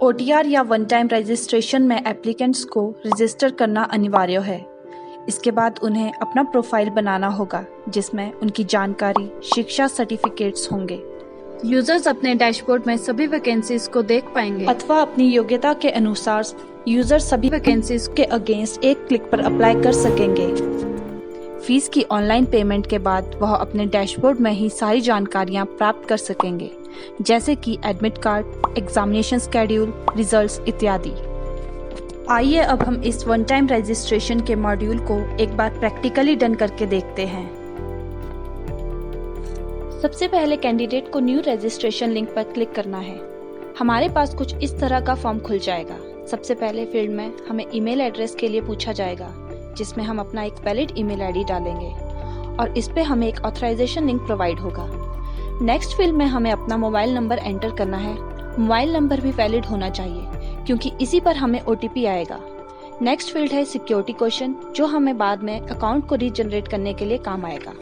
OTR या one time registration में applicants को रजिस्टर करना अनिवार्य है। इसके बाद उन्हें अपना प्रोफाइल बनाना होगा जिसमें उनकी जानकारी, शिक्षा सर्टिफिकेट्स होंगे। यूजर्स अपने डैशबोर्ड में सभी वैकेंसीज को देख पाएंगे अथवा अपनी योग्यता के अनुसार यूजर सभी वैकेंसीज के अगेंस्ट एक क्लिक पर अप्लाई कर सकेंगे। फीस की ऑनलाइन पेमेंट के बाद वह अपने डैशबोर्ड में ही सारी जानकारियां प्राप्त कर सकेंगे, जैसे कि admit card, examination schedule, results इत्यादि। आइए अब हम इस वन टाइम रजिस्ट्रेशन के मॉड्यूल को एक बार प्रैक्टिकली डन करके देखते हैं। सबसे पहले कैंडिडेट को न्यू रजिस्ट्रेशन लिंक पर क्लिक करना है। हमारे पास कुछ इस तरह का फॉर्म खुल जाएगा। सबसे पहले फील्ड में हमें ईमेल एड्रेस के लिए पूछा जाएगा, जिसमें हम अपना एक वैलिड ईमेल आईडी डालेंगे और इस पे हमें एक ऑथराइजेशन लिंक प्रोवाइड होगा। नेक्स्ट फील्ड में हमें अपना मोबाइल नंबर एंटर करना है। मोबाइल नंबर भी वैलिड होना चाहिए क्योंकि इसी पर हमें OTP आएगा। नेक्स्ट फील्ड है सिक्योरिटी क्वेश्चन, जो हमें बाद में अकाउंट को रीजनरेट करने के लिए काम आएगा।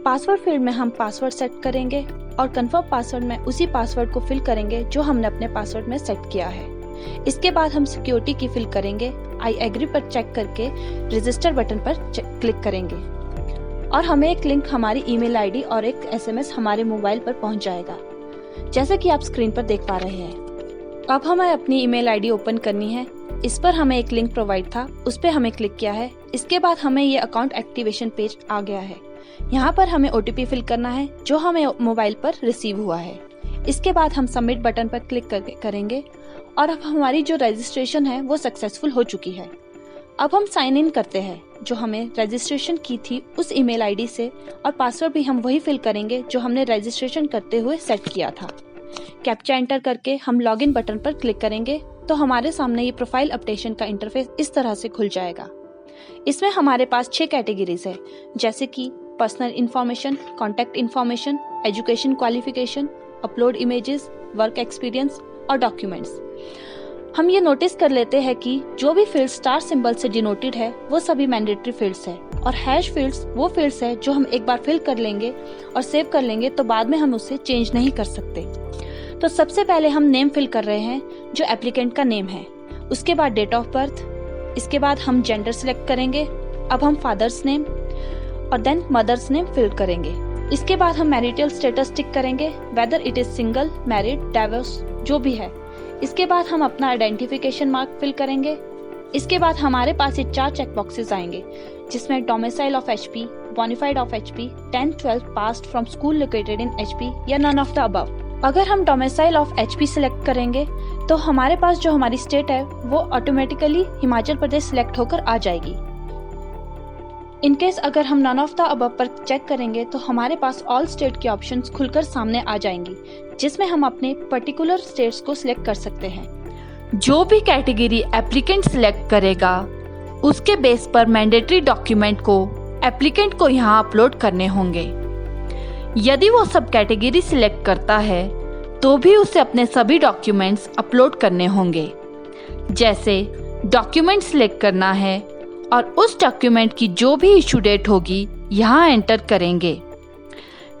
पासवर्ड फील्ड में हम पासवर्ड सेट करेंगे और कंफर्म पासवर्ड में उसी पासवर्ड को फिल करेंगे जो हमने अपने पासवर्ड में सेट किया है। इसके बाद हम सिक्योरिटी की फिल करेंगे। आई एग्री पर चेक करके रजिस्टर बटन पर क्लिक करेंगे और हमें एक लिंक हमारी ईमेल आईडी और एक SMS हमारे मोबाइल पर पहुंच जाएगा, जैसा कि आप स्क्रीन पर देख पा रहे हैं। अब हमें अपनी ईमेल आईडी ओपन करनी है। इस पर हमें एक लिंक प्रोवाइड था, उस पर हमें क्लिक किया है। इसके बाद हमें ये अकाउंट एक्टिवेशन पेज आ गया है। यहाँ पर हमें OTP फिल करना है जो हमें मोबाइल पर रिसीव हुआ है। इसके बाद हम सबमिट बटन पर क्लिक करेंगे और अब हमारी जो रजिस्ट्रेशन है वो सक्सेसफुल हो चुकी है। अब हम साइन इन करते हैं जो हमें रजिस्ट्रेशन की थी उस ईमेल आईडी से, और पासवर्ड भी हम वही फिल करेंगे जो हमने रजिस्ट्रेशन करते हुए सेट किया था। कैप्चा एंटर करके हम लॉगिन बटन पर क्लिक करेंगे तो हमारे सामने ये प्रोफाइल अपडेशन का इंटरफेस इस तरह से खुल जाएगा। इसमें हमारे पास 6 कैटेगरीज है, जैसे कि personal information, contact information, education qualification, upload images, work experience और डॉक्यूमेंट्स। हम ये नोटिस कर लेते हैं कि जो भी फील्ड स्टार सिंबल से डिनोटेड है वो सभी मैंडेटरी फील्ड्स है, और हैश फील्ड्स वो फील्ड्स है जो हम एक बार फिल कर लेंगे और सेव कर लेंगे तो बाद में हम उसे चेंज नहीं कर सकते। तो सबसे पहले हम नेम फिल कर रहे हैं जो एप्लीकेंट का नेम है। उसके बाद डेट ऑफ बर्थ, इसके बाद हम जेंडर सिलेक्ट करेंगे। अब हम फादर्स नेम और देन मदर्स नेम फिल करेंगे। इसके बाद हम मैरिटल स्टेटस टिक करेंगे, whether it is single, married, divorce, जो भी है। इसके बाद हम अपना आइडेंटिफिकेशन मार्क फिल करेंगे। इसके बाद हमारे पास ये 4 चेक बॉक्सेस आएंगे, जिसमें domicile of HP, bonafide of HP, 10-12 passed from school located in HP या नन ऑफ द अबव। अगर हम डोमिसाइल ऑफ HP सिलेक्ट करेंगे तो हमारे पास जो हमारी स्टेट है वो ऑटोमेटिकली हिमाचल प्रदेश सिलेक्ट होकर आ जाएगी। इनकेस अगर हम नन ऑफ द अबव पर चेक करेंगे तो हमारे पास ऑल स्टेट के ऑप्शंस खुलकर सामने आ जाएंगी, जिसमें हम अपने पर्टिकुलर स्टेट्स को सिलेक्ट कर सकते हैं। जो भी कैटेगरी एप्लीकेंट सिलेक्ट करेगा उसके बेस पर मैंडेटरी डॉक्यूमेंट को एप्लीकेंट को यहाँ अपलोड करने होंगे। यदि वो सब कैटेगरी सिलेक्ट करता है तो भी उसे अपने सभी डॉक्यूमेंट्स अपलोड करने होंगे। जैसे डॉक्यूमेंट सिलेक्ट करना है और उस डॉक्यूमेंट की जो भी इशू डेट होगी यहाँ एंटर करेंगे।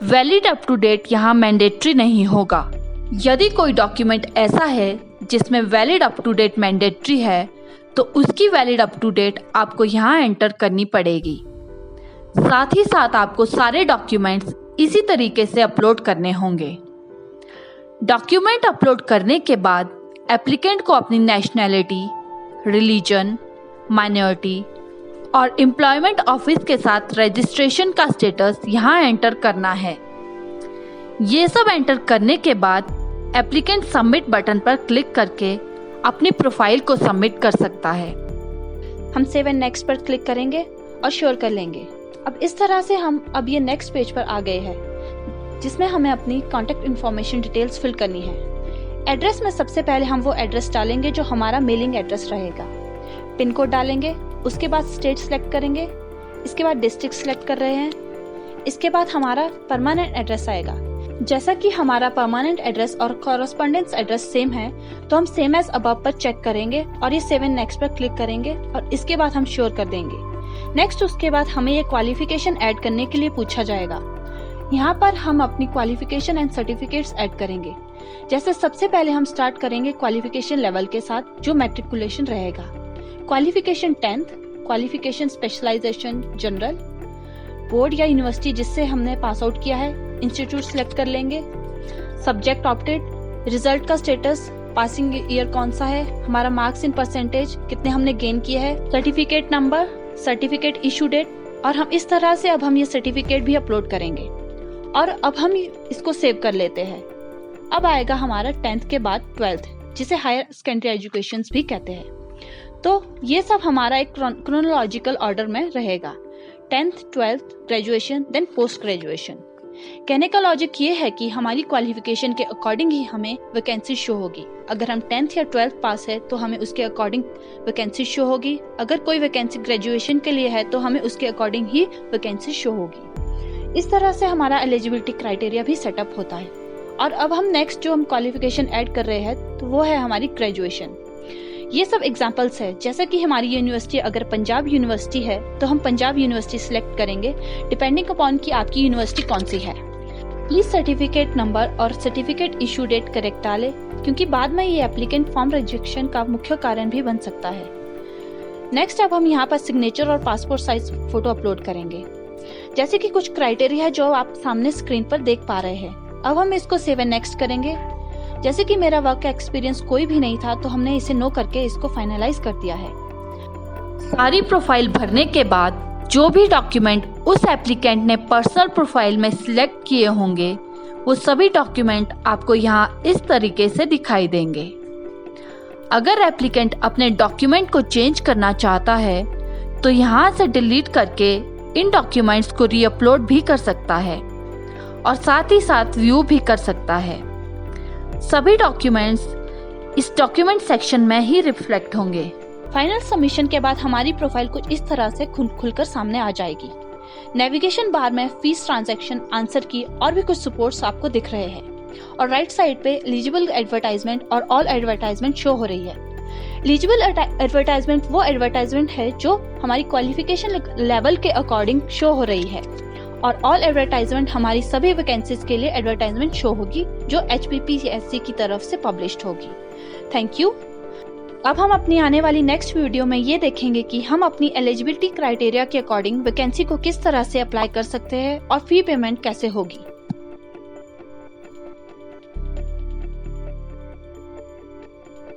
वैलिड अप टू डेट यहाँ मैंडेटरी नहीं होगा। यदि कोई डॉक्यूमेंट ऐसा है जिसमें valid up to date mandatory है तो उसकी वैलिड अप टू डेट आपको यहाँ एंटर करनी पड़ेगी। साथ ही साथ आपको सारे डॉक्यूमेंट्स इसी तरीके से अपलोड करने होंगे। डॉक्यूमेंट अपलोड करने के बाद एप्लीकेंट को अपनी नेशनैलिटी, रिलीजन, माइनॉरिटी और एम्प्लॉयमेंट ऑफिस के साथ रजिस्ट्रेशन का स्टेटस यहाँ एंटर करना है। ये सब एंटर करने के बाद एप्लीकेंट सबमिट बटन पर क्लिक करके अपनी प्रोफाइल को सबमिट कर सकता है। हम सेव एंड नेक्स्ट पर क्लिक करेंगे और श्योर कर लेंगे। अब इस तरह से हम अब ये नेक्स्ट पेज पर आ गए हैं, जिसमें हमें अपनी कॉन्टैक्ट इन्फॉर्मेशन डिटेल्स फिल करनी है। एड्रेस में सबसे पहले हम वो एड्रेस डालेंगे जो हमारा मेलिंग एड्रेस रहेगा। पिन कोड डालेंगे, उसके बाद स्टेट सिलेक्ट करेंगे, इसके बाद डिस्ट्रिक्ट सिलेक्ट कर रहे हैं। इसके बाद हमारा परमानेंट एड्रेस आएगा। जैसा कि हमारा परमानेंट एड्रेस और कॉरेस्पॉन्डेंस एड्रेस सेम है तो हम सेम एज अबव पर चेक करेंगे और ये सेव एंड नेक्स्ट पर क्लिक करेंगे और इसके बाद हम श्योर कर देंगे। नेक्स्ट उसके बाद हमें ये क्वालिफिकेशन ऐड करने के लिए पूछा जाएगा। यहाँ पर हम अपनी क्वालिफिकेशन एंड सर्टिफिकेट्स ऐड करेंगे। जैसे सबसे पहले हम स्टार्ट करेंगे क्वालिफिकेशन लेवल के साथ जो मैट्रिकुलेशन रहेगा। Qualification 10th, qualification specialisation general, board या यूनिवर्सिटी जिससे हमने पास आउट किया है, इंस्टीट्यूट सिलेक्ट कर लेंगे, सब्जेक्ट ऑप्टेड, रिजल्ट का स्टेटस, पासिंग ईयर कौन सा है, हमारा मार्क्स इन परसेंटेज कितने हमने गेन किए हैं, certificate number, certificate issue date, और हम इस तरह से अब हम ये सर्टिफिकेट भी अपलोड करेंगे और अब हम इसको सेव कर लेते हैं। अब आएगा हमारा 10th के बाद 12th जिसे हायर सेकेंडरी एजुकेशन भी कहते हैं। तो ये सब हमारा एक क्रोनोलॉजिकल ऑर्डर में रहेगा, 10th, 12th, graduation, then post graduation. कहने का लॉजिक ये है कि हमारी क्वालिफिकेशन के अकॉर्डिंग ही हमें वैकेंसी शो होगी। अगर हम 10th या 12th पास है तो हमें उसके अकॉर्डिंग वैकेंसी शो होगी। अगर कोई वैकेंसी ग्रेजुएशन के लिए है तो हमें उसके अकॉर्डिंग ही वैकेंसी शो होगी। इस तरह से हमारा एलिजिबिलिटी क्राइटेरिया भी सेटअप होता है। और अब हम नेक्स्ट जो हम क्वालिफिकेशन ऐड कर रहे हैं तो वो है हमारी ग्रेजुएशन। ये सब एग्जाम्पल्स है, जैसे कि हमारी यूनिवर्सिटी अगर पंजाब यूनिवर्सिटी है तो हम पंजाब यूनिवर्सिटी सिलेक्ट करेंगे डिपेंडिंग अपॉन कि आपकी यूनिवर्सिटी कौन सी है। प्लीज सर्टिफिकेट नंबर और सर्टिफिकेट इशू डेट करेक्ट डालें क्योंकि बाद में ये एप्लीकेंट फॉर्म रिजेक्शन का मुख्य कारण भी बन सकता है। नेक्स्ट अब हम यहाँ पर सिग्नेचर और पासपोर्ट साइज फोटो अपलोड करेंगे। जैसे कि कुछ क्राइटेरिया है जो आप सामने स्क्रीन पर देख पा रहे हैं। अब हम इसको सेव एंड नेक्स्ट करेंगे। जैसे कि मेरा वर्क का एक्सपीरियंस कोई भी नहीं था तो हमने इसे नो करके इसको फाइनलाइज कर दिया है। सारी प्रोफाइल भरने के बाद जो भी डॉक्यूमेंट उस एप्लीकेंट ने पर्सनल प्रोफाइल में सिलेक्ट किए होंगे वो सभी डॉक्यूमेंट आपको यहाँ इस तरीके से दिखाई देंगे। अगर एप्लीकेंट अपने डॉक्यूमेंट को चेंज करना चाहता है तो यहाँ से डिलीट करके इन डॉक्यूमेंट्स को रीअपलोड भी कर सकता है और साथ ही साथ व्यू भी कर सकता है। सभी डॉक्यूमेंट्स इस डॉक्यूमेंट सेक्शन में ही रिफ्लेक्ट होंगे। फाइनल सबमिशन के बाद हमारी प्रोफाइल कुछ इस तरह से खुलकर सामने आ जाएगी। नेविगेशन बार में फीस, ट्रांजैक्शन, आंसर की और भी कुछ सपोर्ट्स आपको दिख रहे हैं और राइट साइड पे एलिजिबल एडवर्टाइजमेंट और ऑल एडवर्टाइजमेंट शो हो रही है। एलिजिबल एडवर्टाइजमेंट वो एडवर्टाइजमेंट है जो हमारी क्वालिफिकेशन लेवल के अकॉर्डिंग शो हो रही है और ऑल एडवर्टाइजमेंट हमारी सभी वैकेंसीज के लिए एडवर्टाइजमेंट शो होगी जो HPPSC की तरफ से पब्लिश्ड होगी। Thank you. अब हम अपनी आने वाली नेक्स्ट वीडियो में ये देखेंगे कि हम अपनी एलिजिबिलिटी क्राइटेरिया के अकॉर्डिंग वैकेंसी को किस तरह से अप्लाई कर सकते हैं और फी पेमेंट कैसे होगी।